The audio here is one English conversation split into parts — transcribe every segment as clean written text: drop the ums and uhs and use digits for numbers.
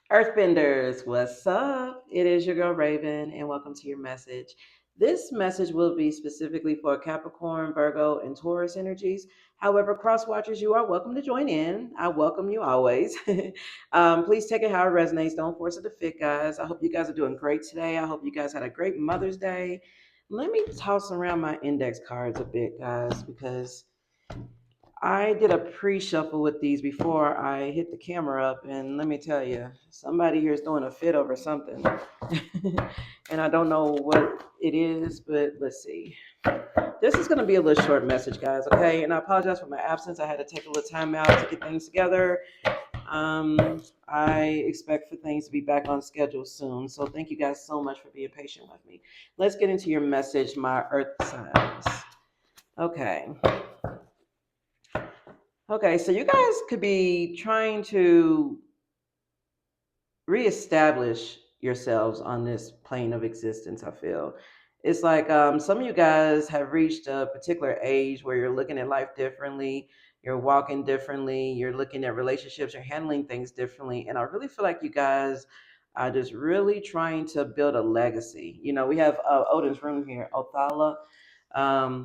Earthbenders, what's up? It is your girl Raven, and welcome to your message. This message will be specifically for Capricorn, Virgo, and Taurus energies. However, cross watchers, you are welcome to join in. I welcome you always. Please take it how it resonates. Don't force it to fit, guys. I hope you guys are doing great today. I hope you guys had a great Mother's Day. Let me toss around my index cards a bit, guys, because I did a pre-shuffle with these before I hit the camera up, and let me tell you, somebody here is doing a fit over something, and I don't know what it is, but let's see. This is going to be a little short message, guys. Okay, and I apologize for my absence. I had to take a little time out to get things together. I expect for things to be back on schedule soon. So thank you guys so much for being patient with me. Let's get into your message, my Earth signs. Okay. Okay, so you guys could be trying to reestablish yourselves on this plane of existence, I feel. It's like some of you guys have reached a particular age where you're looking at life differently, you're walking differently, you're looking at relationships, you're handling things differently. And I really feel like you guys are just really trying to build a legacy. You know, we have Odin's rune here, Othala,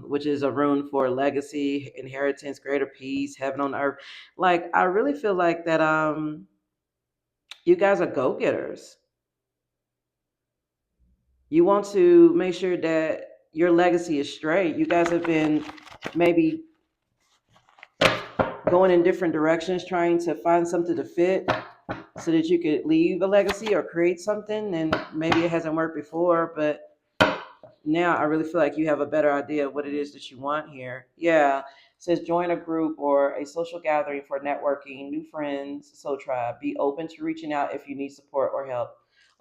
which is a rune for legacy, inheritance, greater peace, heaven on earth. Like, I really feel like that you guys are go-getters. You want to make sure that your legacy is straight. You guys have been maybe going in different directions, trying to find something to fit so that you could leave a legacy or create something. And maybe it hasn't worked before, but now I really feel like you have a better idea of what it is that you want here. Yeah. It says join a group or a social gathering for networking, new friends, soul tribe. Be open to reaching out if you need support or help.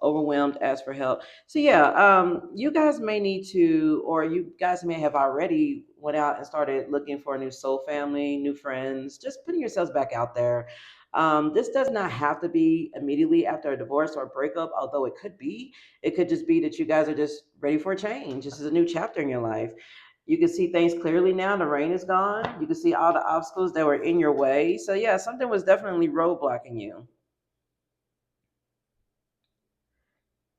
Overwhelmed, ask for help. So yeah, you guys may need to, or you guys may have already went out and started looking for a new soul family, new friends, just putting yourselves back out there. This does not have to be immediately after a divorce or a breakup, although it could be. It could just be that you guys are just ready for a change. This is a new chapter in your life. You can see things clearly now. The rain is gone. You can see all the obstacles that were in your way. So yeah, something was definitely roadblocking you.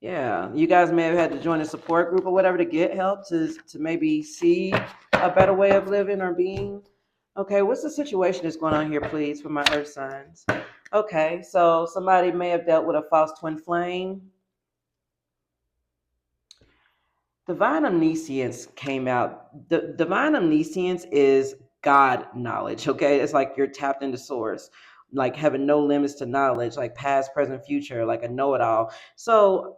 Yeah, you guys may have had to join a support group or whatever to get help to maybe see a better way of living or being. Okay, what's the situation that's going on here, please, for my earth signs? Okay, so somebody may have dealt with a false twin flame. Divine omniscience came out. The divine omniscience is God knowledge. Okay, it's like you're tapped into source, like having no limits to knowledge, like past, present, future, like a know-it-all. So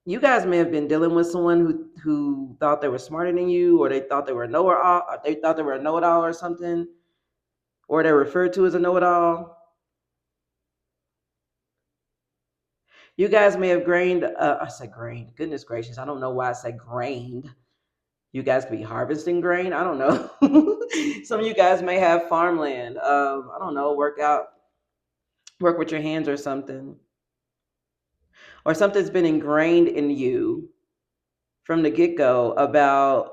you guys may have been dealing with someone who thought they were smarter than you, or they thought they were a know-it-all, or they thought they were a know-it-all or something, or they're referred to as a know-it-all. You guys may have grained. I said grained. Goodness gracious, I don't know why I said grained. You guys could be harvesting grain. I don't know. Some of you guys may have farmland. I don't know. Work with your hands or something, or something's been ingrained in you from the get go about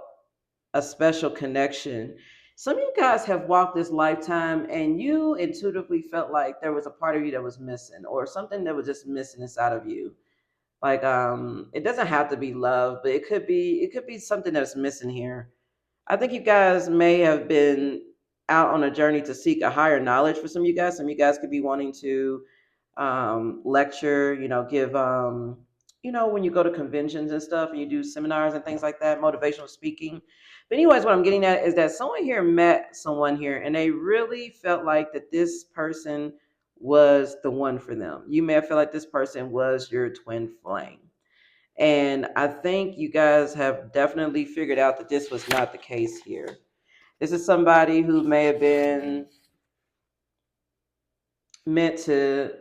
a special connection. Some of you guys have walked this lifetime and you intuitively felt like there was a part of you that was missing, or something that was just missing inside of you. Like it doesn't have to be love, but it could be something that's missing here. I think you guys may have been out on a journey to seek a higher knowledge for some of you guys. Some of you guys could be wanting to lecture, give, when you go to conventions and stuff and you do seminars and things like that, motivational speaking. But, anyways, what I'm getting at is that someone here met someone here and they really felt like that this person was the one for them. You may have felt like this person was your twin flame. And I think you guys have definitely figured out that this was not the case here. This is somebody who may have been meant to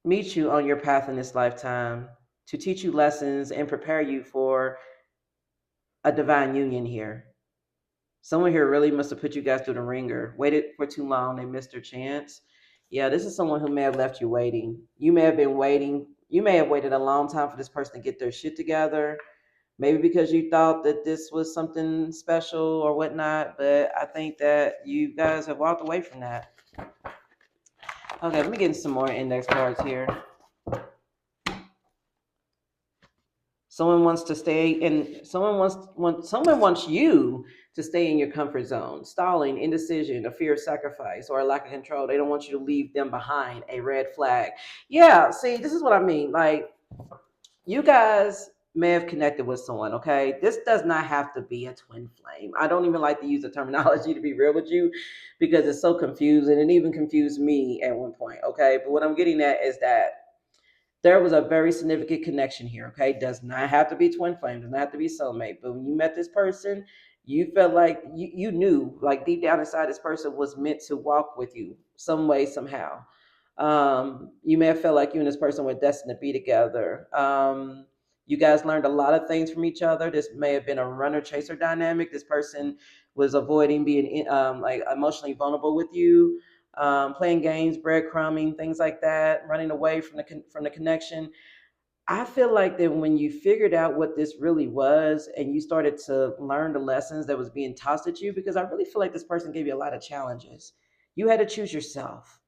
meet you on your path in this lifetime, to teach you lessons and prepare you for a divine union here. Someone here really must have put you guys through the ringer, waited for too long, they missed their chance. Yeah, this is someone who may have left you waiting. You may have been waiting. You may have waited a long time for this person to get their shit together. Maybe because you thought that this was something special or whatnot, but I think that you guys have walked away from that. Okay, let me get some more index cards here. Someone wants to stay in. Someone wants you to stay in your comfort zone. Stalling, indecision, a fear of sacrifice, or a lack of control. They don't want you to leave them behind. A red flag. Yeah. See, this is what I mean. Like, you guys may have connected with someone. Okay, this does not have to be a twin flame. I don't even like to use the terminology, to be real with you, because it's so confusing. It even confused me at one point. Okay, but what I'm getting at is that there was a very significant connection here. Okay, does not have to be twin flame, does not have to be soulmate. But when you met this person, you felt like you knew, like deep down inside, this person was meant to walk with you some way, somehow. You may have felt like you and this person were destined to be together. You guys learned a lot of things from each other. This may have been a runner chaser dynamic. This person was avoiding being like emotionally vulnerable with you, playing games, breadcrumbing, things like that, running away from the connection. I feel like that when you figured out what this really was and you started to learn the lessons that was being tossed at you, because I really feel like this person gave you a lot of challenges. You had to choose yourself.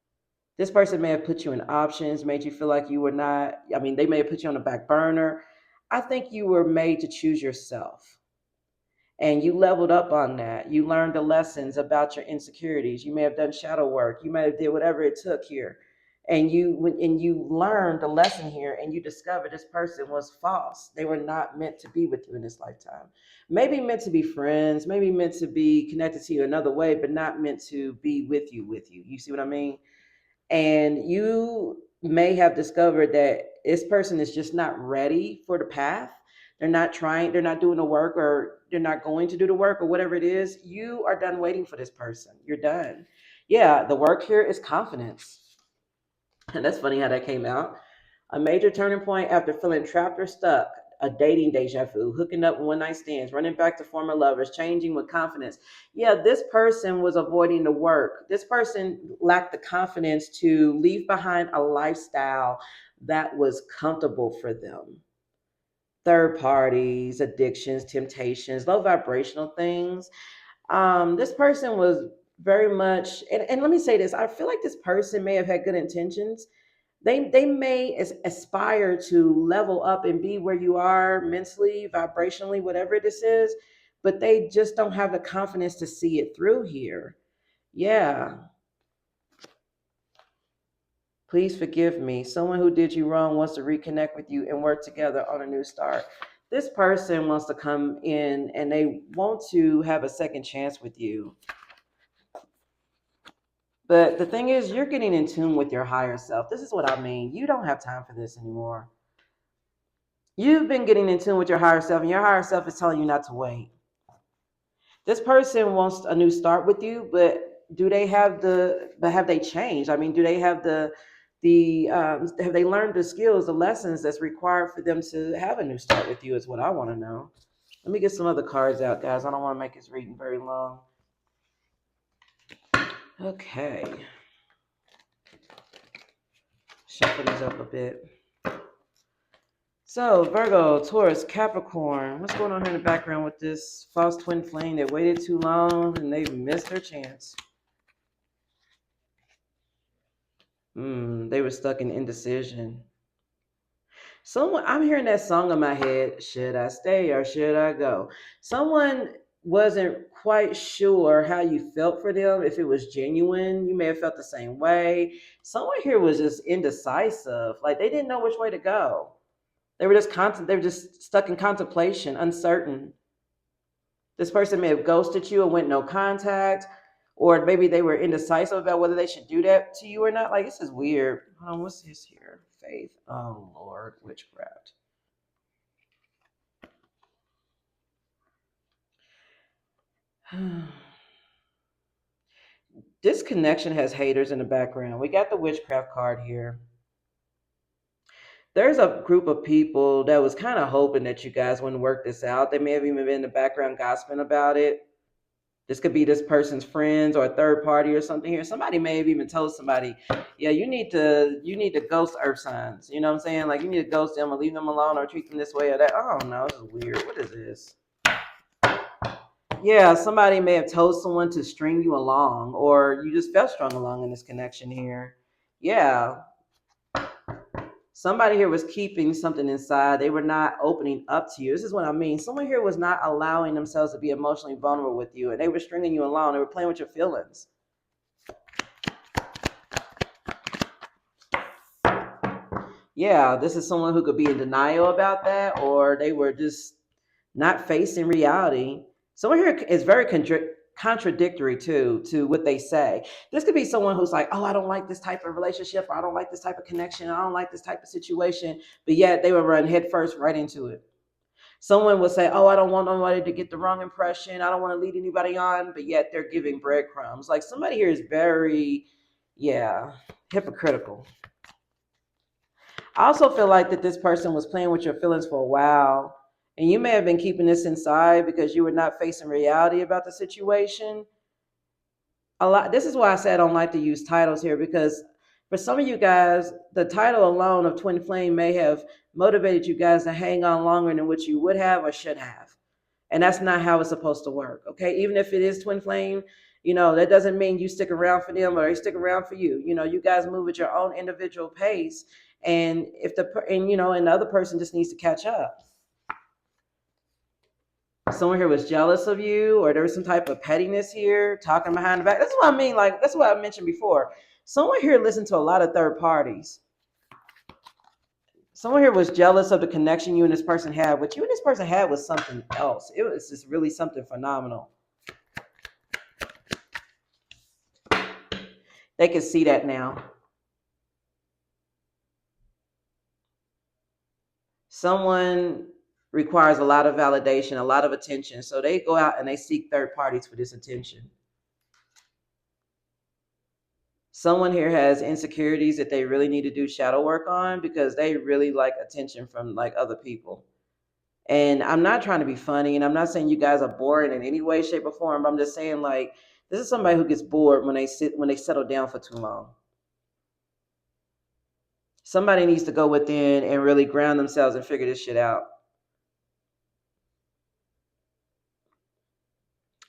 This person may have put you in options, made you feel like you were not, I mean, they may have put you on the back burner. I think you were made to choose yourself, and you leveled up on that. You learned the lessons about your insecurities. You may have done shadow work. You may have did whatever it took here, and you learned the lesson here, and you discovered this person was false. They were not meant to be with you in this lifetime. Maybe meant to be friends. Maybe meant to be connected to you another way, but not meant to be with you. With you, you see what I mean? And you may have discovered that this person is just not ready for the path. They're not trying, they're not doing the work, or they're not going to do the work, or whatever it is. You are done waiting for this person. You're done. Yeah, the work here is confidence. And that's funny how that came out. A major turning point after feeling trapped or stuck, a dating deja vu, hooking up one night stands, running back to former lovers, changing with confidence. Yeah, this person was avoiding the work. This person lacked the confidence to leave behind a lifestyle that was comfortable for them. Third parties, addictions, temptations, low vibrational things. This person was very much, and let me say this, I feel like this person may have had good intentions. They may aspire to level up and be where you are mentally, vibrationally, whatever this is, but they just don't have the confidence to see it through here. Yeah, please forgive me. Someone who did you wrong wants to reconnect with you and work together on a new start. This person wants to come in and they want to have a second chance with you. But the thing is, you're getting in tune with your higher self. This is what I mean. You don't have time for this anymore. You've been getting in tune with your higher self, and your higher self is telling you not to wait. This person wants a new start with you, but have they changed? I mean, do they have have they learned the skills, the lessons that's required for them to have a new start with you? Is what I want to know. Let me get some other cards out, guys. I don't want to make this reading very long. Okay. Shuffle these up a bit. So, Virgo, Taurus, Capricorn. What's going on here in the background with this false twin flame that waited too long and they've missed their chance? They were stuck in indecision. I'm hearing that song in my head. Should I stay or should I go? Someone wasn't quite sure how you felt for them, if it was genuine. You may have felt the same way. Someone here was just indecisive. Like they didn't know which way to go. They were just stuck in contemplation, uncertain. This person may have ghosted you and went no contact, or maybe they were indecisive about whether they should do that to you or not. Like, this is weird. What's this here? Faith. Oh, Lord, witchcraft. This connection has haters in the background. We got the witchcraft card here. There's a group of people that was kind of hoping that you guys wouldn't work this out. They may have even been in the background gossiping about it. This could be this person's friends or a third party or something here. Somebody may have even told somebody, yeah, you need to ghost earth signs. You know what I'm saying? Like you need to ghost them or leave them alone or treat them this way or that. I don't know. This is weird. What is this? Yeah, somebody may have told someone to string you along, or you just felt strung along in this connection here. Yeah. Somebody here was keeping something inside. They were not opening up to you. This is what I mean. Someone here was not allowing themselves to be emotionally vulnerable with you, and they were stringing you along. They were playing with your feelings. Yeah, this is someone who could be in denial about that, or they were just not facing reality. Someone here is very contradictory to what they say. This could be someone who's like, oh, I don't like this type of relationship, or I don't like this type of connection, I don't like this type of situation, but yet they will run headfirst right into it. Someone will say, oh, I don't want nobody to get the wrong impression, I don't want to lead anybody on, but yet they're giving breadcrumbs. Like somebody here is very, yeah, hypocritical. I also feel like that this person was playing with your feelings for a while, and you may have been keeping this inside because you were not facing reality about the situation. A lot. This is why I said I don't like to use titles here, because for some of you guys, the title alone of twin flame may have motivated you guys to hang on longer than what you would have or should have, and that's not how it's supposed to work. Okay, even if it is twin flame, that doesn't mean you stick around for them or they stick around for you. You guys move at your own individual pace, and if and the other person just needs to catch up. Someone here was jealous of you, or there was some type of pettiness here, talking behind the back. That's what I mean. Like, that's what I mentioned before. Someone here listened to a lot of third parties. Someone here was jealous of the connection you and this person had. What you and this person had was something else. It was just really something phenomenal. They can see that now. Someone requires a lot of validation, a lot of attention. So they go out and they seek third parties for this attention. Someone here has insecurities that they really need to do shadow work on because they really like attention from like other people. And I'm not trying to be funny, and I'm not saying you guys are boring in any way, shape, or form. But I'm just saying, like, this is somebody who gets bored when they settle down for too long. Somebody needs to go within and really ground themselves and figure this shit out.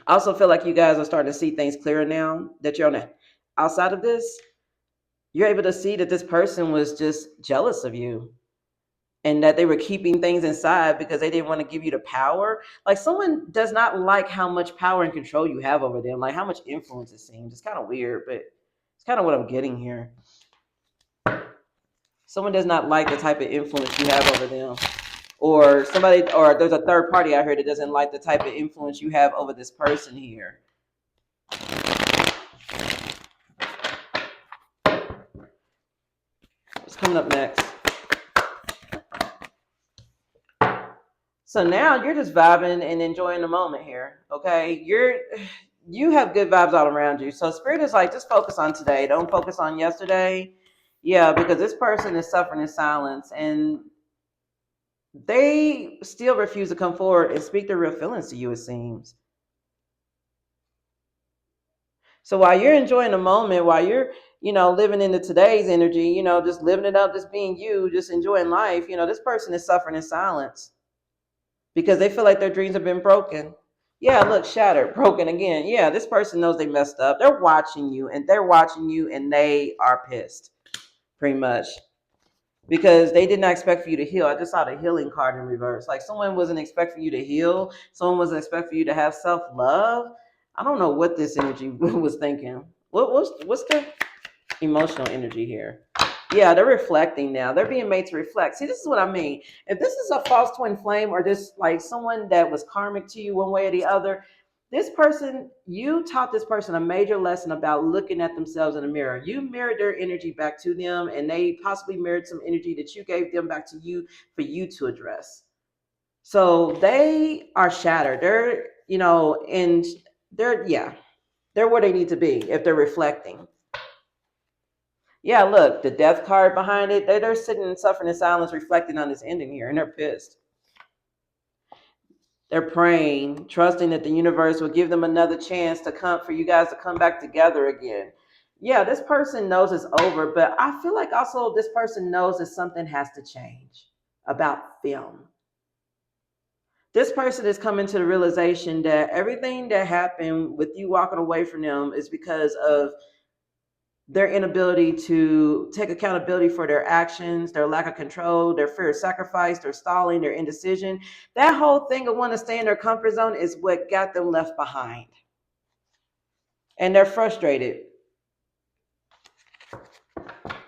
I also feel like you guys are starting to see things clearer now that you're on the outside of this. You're able to see that this person was just jealous of you and that they were keeping things inside because they didn't want to give you the power. Like someone does not like how much power and control you have over them, like how much influence it seems. It's kind of weird, but it's kind of what I'm getting here. Someone does not like the type of influence you have over them. Or there's a third party out here that doesn't like the type of influence you have over this person here. What's coming up next? So now you're just vibing and enjoying the moment here, okay? You have good vibes all around you. So Spirit is like, just focus on today. Don't focus on yesterday. Yeah, because this person is suffering in silence, and they still refuse to come forward and speak their real feelings to you, it seems. So while you're enjoying the moment, while you're, living into today's energy, just living it up, just being you, just enjoying life, this person is suffering in silence because they feel like their dreams have been broken. Yeah, look, shattered, broken again. Yeah, this person knows they messed up. They're watching you and they are pissed, pretty much. Because they did not expect for you to heal. I just saw the healing card in reverse. Like someone wasn't expecting you to heal. Someone wasn't expecting you to have self-love. I don't know what this energy was thinking. What's the emotional energy here? Yeah, they're reflecting now. They're being made to reflect. See, this is what I mean. If this is a false twin flame or just like someone that was karmic to you one way or the other, this person, you taught this person a major lesson about looking at themselves in the mirror. You mirrored their energy back to them, and they possibly mirrored some energy that you gave them back to you for you to address. So they are shattered. They're, they're where they need to be if they're reflecting. Yeah, look, the death card behind it, they're sitting and suffering in silence, reflecting on this ending here, and they're pissed. They're praying, trusting that the universe will give them another chance for you guys to come back together again. Yeah, this person knows it's over, but I feel like also this person knows that something has to change about them. This person is coming to the realization that everything that happened with you walking away from them is because of their inability to take accountability for their actions, their lack of control, their fear of sacrifice, their stalling, their indecision. That whole thing of wanting to stay in their comfort zone is what got them left behind. And they're frustrated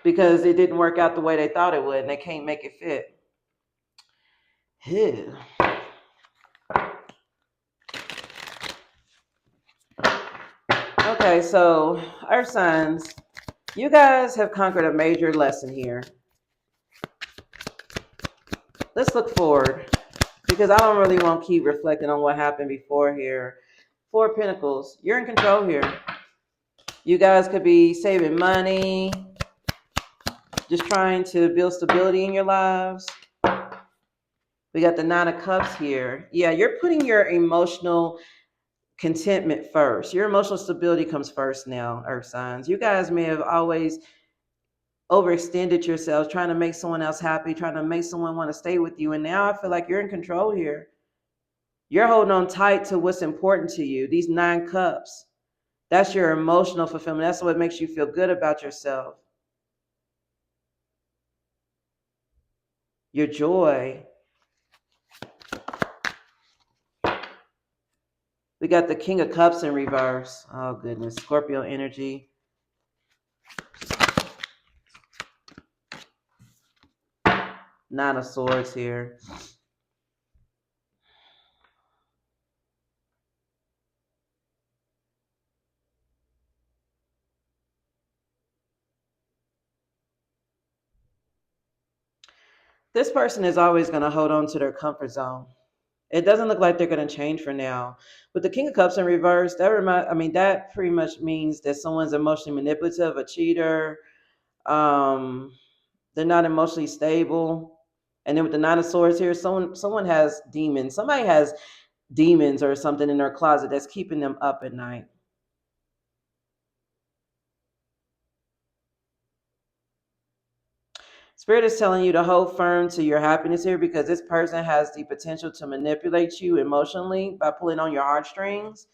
because it didn't work out the way they thought it would and they can't make it fit. Ew. Okay, so Earth signs, you guys have conquered a major lesson here. Let's look forward because I don't really want to keep reflecting on what happened before here. Four of Pentacles, you're in control here. You guys could be saving money, just trying to build stability in your lives. We got the Nine of Cups here. Yeah, you're putting your emotional contentment first. Your emotional stability comes first now, Earth signs. You guys may have always overextended yourselves trying to make someone else happy, trying to make someone want to stay with you. And now I feel like you're in control here. You're holding on tight to what's important to you. These 9 cups. That's your emotional fulfillment. That's what makes you feel good about yourself. Your joy. We got the King of Cups in reverse. Oh, goodness. Scorpio energy. Nine of Swords here. This person is always going to hold on to their comfort zone. It doesn't look like they're going to change for now. With the King of Cups in reverse, that pretty much means that someone's emotionally manipulative, a cheater. They're not emotionally stable. And then with the Nine of Swords here, someone has demons. Somebody has demons or something in their closet that's keeping them up at night. Spirit is telling you to hold firm to your happiness here because this person has the potential to manipulate you emotionally by pulling on your heartstrings.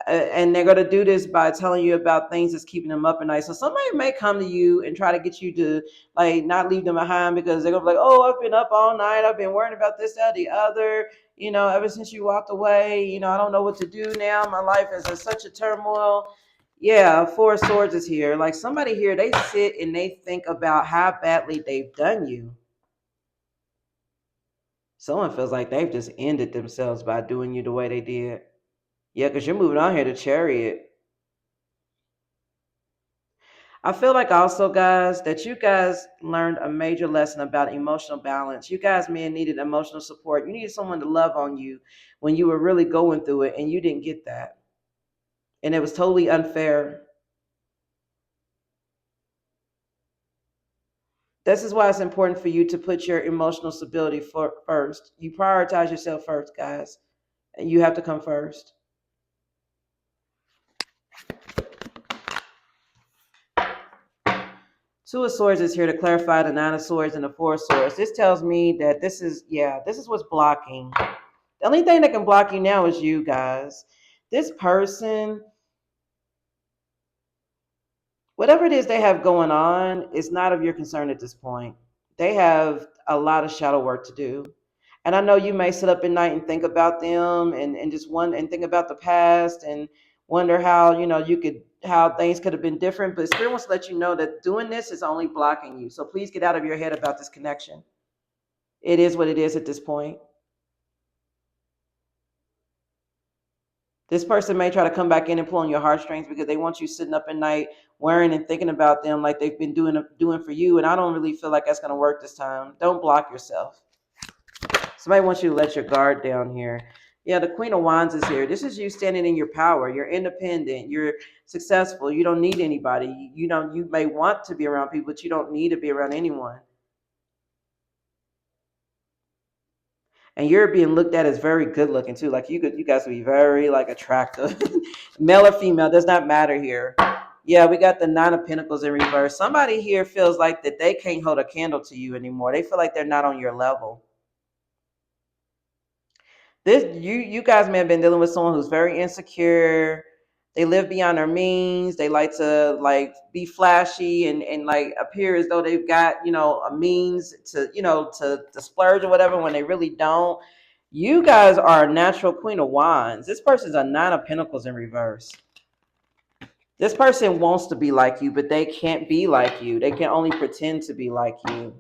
And they're going to do this by telling you about things that's keeping them up at night. So somebody may come to you and try to get you to like not leave them behind because they're going to be like, oh, I've been up all night. I've been worrying about this, that, the other. Ever since you walked away, I don't know what to do now. My life is in such a turmoil. Yeah, Four of Swords is here. Like somebody here, they sit and they think about how badly they've done you. Someone feels like they've just ended themselves by doing you the way they did. Yeah, because you're moving on here to Chariot. I feel like also, guys, that you guys learned a major lesson about emotional balance. You guys may have needed emotional support. You needed someone to love on you when you were really going through it, and you didn't get that. And it was totally unfair. This is why it's important for you to put your emotional stability first. You prioritize yourself first, guys. And you have to come first. Two of Swords is here to clarify the Nine of Swords and the Four of Swords. This tells me that this is what's blocking. The only thing that can block you now is you guys. This person, whatever it is they have going on, is not of your concern at this point. They have a lot of shadow work to do. And I know you may sit up at night and think about them and just wonder and think about the past and wonder how, how things could have been different. But Spirit wants to let you know that doing this is only blocking you. So please get out of your head about this connection. It is what it is at this point. This person may try to come back in and pull on your heartstrings because they want you sitting up at night worrying and thinking about them like they've been doing for you. And I don't really feel like that's going to work this time. Don't block yourself. Somebody wants you to let your guard down here. Yeah, the Queen of Wands is here. This is you standing in your power. You're independent. You're successful. You don't need anybody. You may want to be around people, but you don't need to be around anyone. And you're being looked at as very good looking too. Like you guys would be very like attractive. Male or female, does not matter here. Yeah, we got the Nine of Pentacles in reverse. Somebody here feels like that they can't hold a candle to you anymore. They feel like they're not on your level. You guys may have been dealing with someone who's very insecure, They live beyond their means. They like to like be flashy and like appear as though they've got, a means to, to splurge or whatever when they really don't. You guys are a natural Queen of Wands. This person's a Nine of Pentacles in reverse. This person wants to be like you, but they can't be like you. They can only pretend to be like you.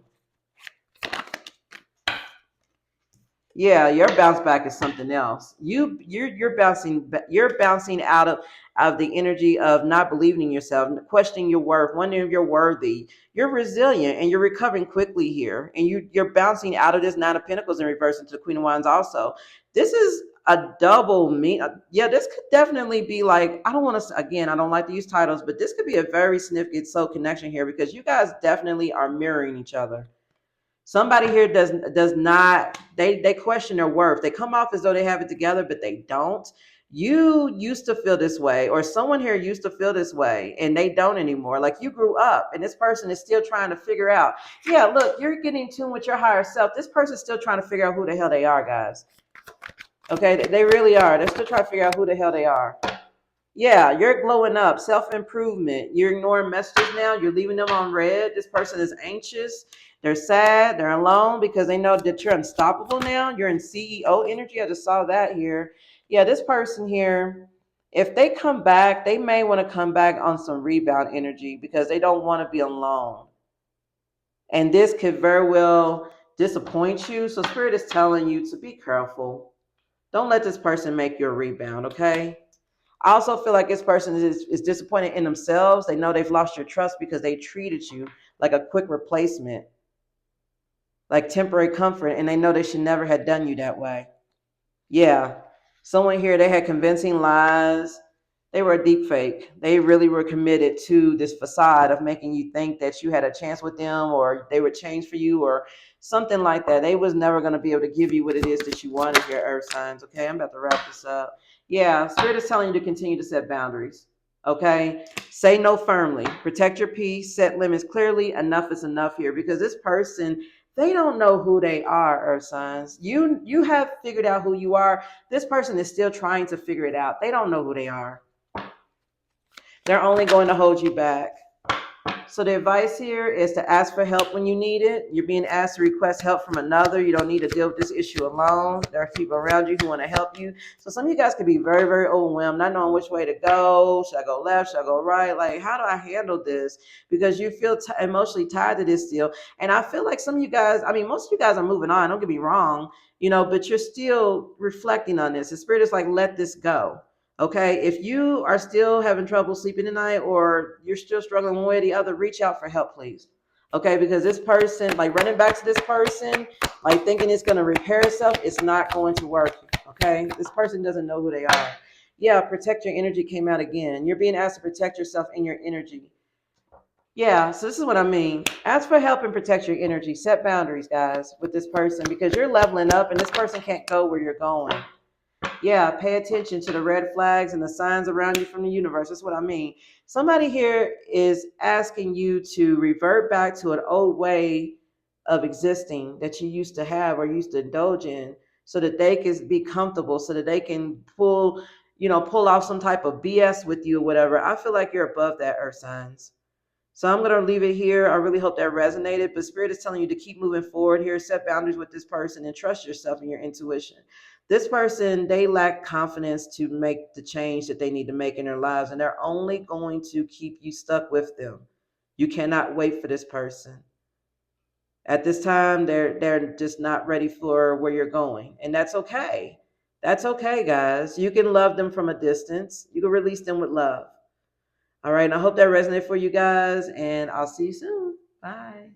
Yeah, your bounce back is something else. You're bouncing out of the energy of not believing in yourself, questioning your worth, wondering if you're worthy. You're resilient and you're recovering quickly here, and you're bouncing out of this Nine of Pentacles in reverse into the Queen of Wands. Also, this is a double mean. Yeah, this could definitely be like, I don't want to, again, I don't like to use titles, but this could be a very significant soul connection here because you guys definitely are mirroring each other. Somebody here does not, they question their worth. They come off as though they have it together, but they don't. You used to feel this way, or someone here used to feel this way, and they don't anymore. Like you grew up, and this person is still trying to figure out. Yeah, look, you're getting in tune with your higher self. This person's still trying to figure out who the hell they are, guys. Okay, they really are. They're still trying to figure out who the hell they are. Yeah, you're glowing up, self-improvement. You're ignoring messages now. You're leaving them on red. This person is anxious. They're sad. They're alone because they know that you're unstoppable now. You're in CEO energy. I just saw that here. Yeah, this person here, if they come back, they may want to come back on some rebound energy because they don't want to be alone. And this could very well disappoint you. So Spirit is telling you to be careful. Don't let this person make you a rebound, okay? I also feel like this person is disappointed in themselves. They know they've lost your trust because they treated you like a quick replacement, like temporary comfort, and they know they should never have done you that way. Yeah, someone here, they had convincing lies. They were a deep fake. They really were committed to this facade of making you think that you had a chance with them or they would change for you or something like that. They was never going to be able to give you what it is that you wanted here, earth signs. Okay, I'm about to wrap this up. Yeah, Spirit is telling you to continue to set boundaries. Okay, say no firmly, protect your peace, set limits clearly. Enough is enough here because this person, they don't know who they are, earth signs. You have figured out who you are. This person is still trying to figure it out. They don't know who they are. They're only going to hold you back. So the advice here is to ask for help when you need it. You're being asked to request help from another. You don't need to deal with this issue alone. There are people around you who want to help you. So some of you guys could be very, very overwhelmed, not knowing which way to go. Should I go left? Should I go right? Like, how do I handle this? Because you feel emotionally tied to this still. And I feel like some of you guys, I mean, most of you guys are moving on. Don't get me wrong, but you're still reflecting on this. The Spirit is like, let this go. Okay, if you are still having trouble sleeping tonight or you're still struggling one way or the other, reach out for help, please. Okay, because this person, like running back to this person, like thinking it's going to repair itself, it's not going to work. Okay, this person doesn't know who they are. Yeah, protect your energy came out again. You're being asked to protect yourself and your energy. Yeah, so this is what I mean. Ask for help and protect your energy. Set boundaries, guys, with this person because you're leveling up and this person can't go where you're going. Yeah, pay attention to the red flags and the signs around you from the universe. That's what I mean. Somebody here is asking you to revert back to an old way of existing that you used to have or used to indulge in so that they can be comfortable, so that they can pull off some type of BS with you or whatever. I feel like you're above that, earth signs. So I'm going to leave it here. I really hope that resonated. But Spirit is telling you to keep moving forward here, set boundaries with this person, and trust yourself and your intuition. This person, they lack confidence to make the change that they need to make in their lives, and they're only going to keep you stuck with them. You cannot wait for this person. At this time, they're just not ready for where you're going, and that's okay. That's okay, guys. You can love them from a distance. You can release them with love. All right. And I hope that resonated for you guys, and I'll see you soon. Bye.